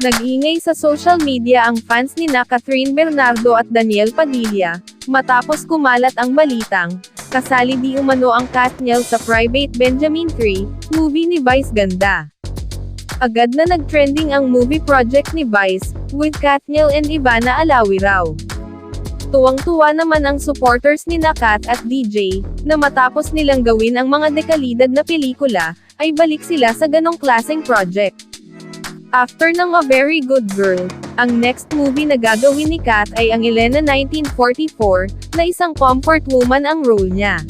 Nag-ingay sa social media ang fans ni Catherine Bernardo at Daniel Padilla, matapos kumalat ang balitang, kasali di umano ang Katniel sa Private Benjamin 3, movie ni Vice Ganda. Agad na nag-trending ang movie project ni Vice, with Katniel and Ivana Alawi raw. Tuwang-tuwa naman ang supporters ni Kat at DJ, na matapos nilang gawin ang mga dekalidad na pelikula, ay balik sila sa ganong klaseng project. After ng A Very Good Girl, ang next movie na gagawin ni Kat ay ang Elena 1944, na isang comfort woman ang role niya.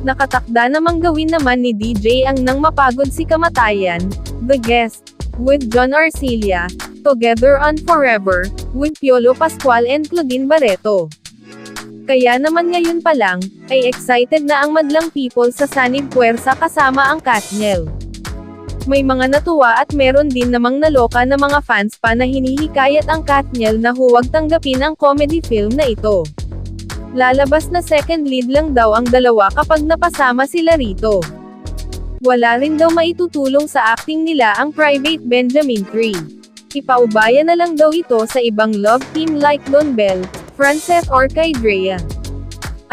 Nakatakda namang gawin naman ni DJ ang Nang Mapagod Si Kamatayan, The Guest, with John Arcilla, Together on Forever, with Piolo Pascual and Claudine Barreto. Kaya naman ngayon pa lang, ay excited na ang madlang people sa Sanib Puwersa kasama ang Katniel. May mga natuwa at meron din namang naloka na mga fans pa na hinihikayat ang Katniel na huwag tanggapin ang comedy film na ito. Lalabas na second lead lang daw ang dalawa kapag napasama sila rito. Wala rin daw maitutulong sa acting nila ang Private Benjamin 3. Ipaubaya na lang daw ito sa ibang love team like Don Bell, Frances or kay Drea.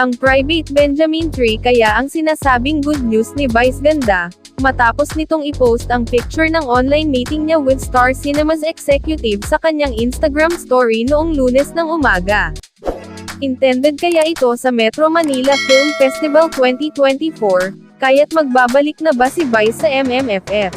Ang Private Benjamin 3 kaya ang sinasabing good news ni Vice Ganda, matapos nitong i-post ang picture ng online meeting niya with Star Cinemas executive sa kanyang Instagram story noong Lunes ng umaga. Intended kaya ito sa Metro Manila Film Festival 2024, kaya't magbabalik na ba si Vice sa MMFF?